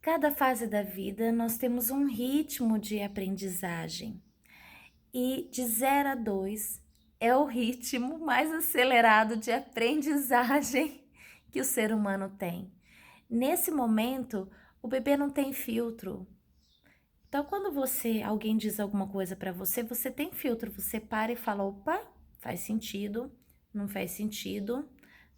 Cada fase da vida nós temos um ritmo de aprendizagem e de 0 a 2 é o ritmo mais acelerado de aprendizagem que o ser humano tem. Nesse momento, o bebê não tem filtro. Então, quando alguém diz alguma coisa para você, você tem filtro, você para e fala: opa, faz sentido, não faz sentido,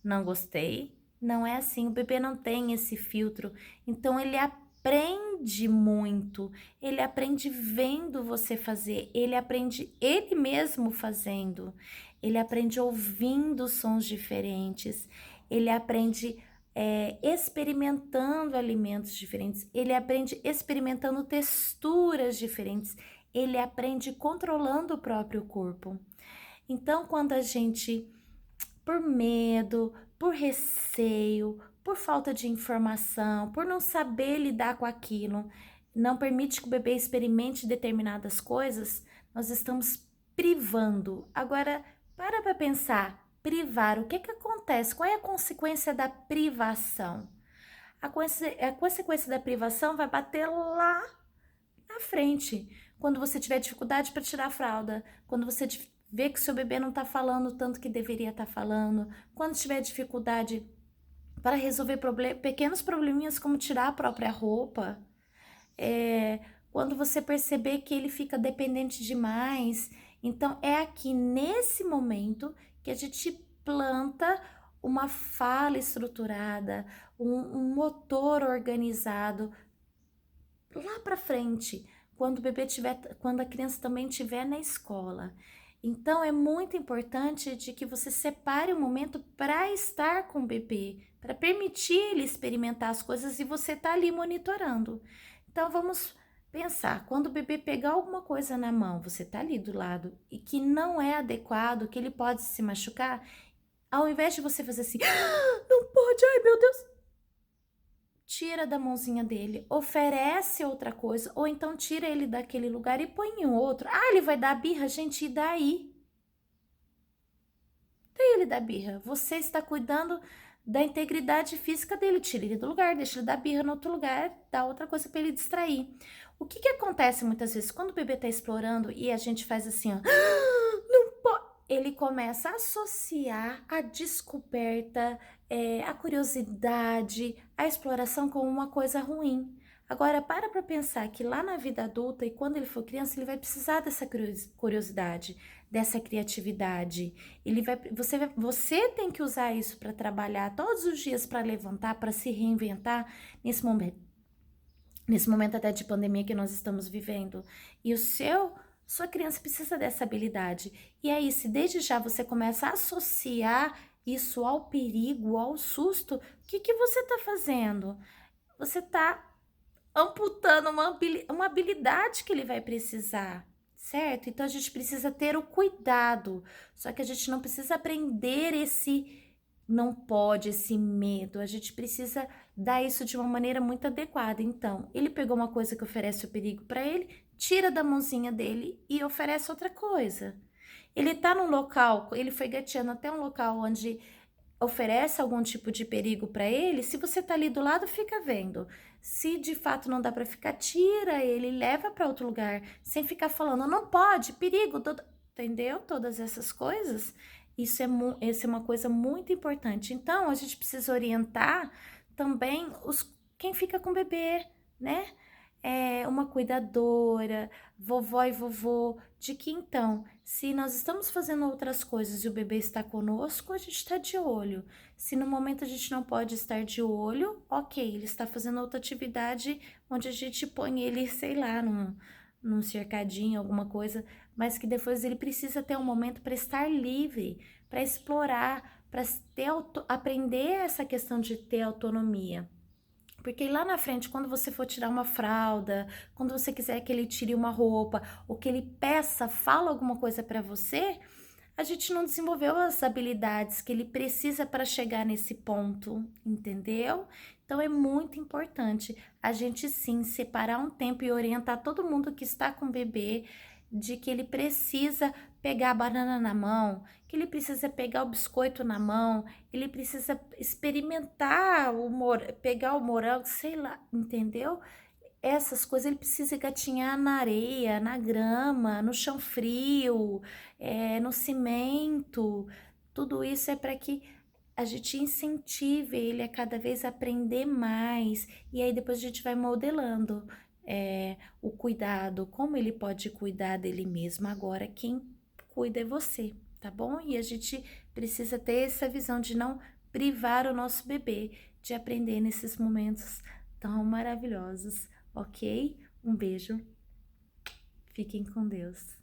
não gostei. Não é assim, o bebê não tem esse filtro, então ele aprende muito, ele aprende vendo você fazer, ele aprende ele mesmo fazendo, ele aprende ouvindo sons diferentes, ele aprende experimentando alimentos diferentes, ele aprende experimentando texturas diferentes, ele aprende controlando o próprio corpo. Então, quando a gente, por medo, por receio, por falta de informação, por não saber lidar com aquilo, não permite que o bebê experimente determinadas coisas, nós estamos privando. Agora, para pensar, privar, o que acontece? Qual é a consequência da privação? A consequência da privação vai bater lá na frente, quando você tiver dificuldade para tirar a fralda, quando você vê que o seu bebê não está falando o tanto que deveria estar falando, quando tiver dificuldade para resolver pequenos probleminhas como tirar a própria roupa, quando você perceber que ele fica dependente demais. Então, é aqui nesse momento que a gente planta uma fala estruturada, um motor organizado lá para frente, quando a criança também estiver na escola. Então é muito importante de que você separe o momento para estar com o bebê, para permitir ele experimentar as coisas e você tá ali monitorando. Então vamos pensar, quando o bebê pegar alguma coisa na mão, você tá ali do lado e que não é adequado, que ele pode se machucar, ao invés de você fazer assim, não pode, ai meu Deus, tira da mãozinha dele, oferece outra coisa, ou então tira ele daquele lugar e põe em outro. Ah, ele vai dar birra, gente, e daí? Daí ele dá birra. Você está cuidando da integridade física dele, tira ele do lugar, deixa ele dar birra no outro lugar, dá outra coisa para ele distrair. O que acontece muitas vezes quando o bebê está explorando e a gente faz assim, ó, não pode, ele começa a associar a descoberta, a curiosidade, a exploração como uma coisa ruim. Agora, para pensar que lá na vida adulta e quando ele for criança, ele vai precisar dessa curiosidade, dessa criatividade. Você tem que usar isso para trabalhar todos os dias, para levantar, para se reinventar nesse momento até de pandemia que nós estamos vivendo. E sua criança precisa dessa habilidade. E aí, se desde já você começa a associar isso ao perigo, ao susto, o que você está fazendo? Você está amputando uma habilidade que ele vai precisar, certo? Então a gente precisa ter o cuidado, só que a gente não precisa aprender esse não pode, esse medo, a gente precisa dar isso de uma maneira muito adequada. Então, ele pegou uma coisa que oferece o perigo para ele, tira da mãozinha dele e oferece outra coisa. Ele tá num local, ele foi gateando até um local onde oferece algum tipo de perigo para ele, se você tá ali do lado, fica vendo. Se de fato não dá para ficar, tira ele, leva para outro lugar, sem ficar falando, não pode, perigo, entendeu? Todas essas coisas. Isso é uma coisa muito importante. Então, a gente precisa orientar também quem fica com o bebê, né? Uma cuidadora, vovó e vovô, de que então, se nós estamos fazendo outras coisas e o bebê está conosco, a gente está de olho. Se no momento a gente não pode estar de olho, ok, ele está fazendo outra atividade onde a gente põe ele, sei lá, num cercadinho, alguma coisa, mas que depois ele precisa ter um momento para estar livre, para explorar, para aprender essa questão de ter autonomia. Porque lá na frente, quando você for tirar uma fralda, quando você quiser que ele tire uma roupa, ou que ele peça, fala alguma coisa para você, a gente não desenvolveu as habilidades que ele precisa para chegar nesse ponto, entendeu? Então é muito importante a gente sim separar um tempo e orientar todo mundo que está com bebê de que ele precisa pegar a banana na mão, que ele precisa pegar o biscoito na mão, ele precisa experimentar pegar o morango, sei lá, entendeu? Essas coisas ele precisa gatinhar na areia, na grama, no chão frio, no cimento. Tudo isso é para que a gente incentive ele a cada vez aprender mais. E aí depois a gente vai modelando o cuidado, como ele pode cuidar dele mesmo. Agora quem cuida é você, tá bom? E a gente precisa ter essa visão de não privar o nosso bebê de aprender nesses momentos tão maravilhosos, ok? Um beijo, fiquem com Deus.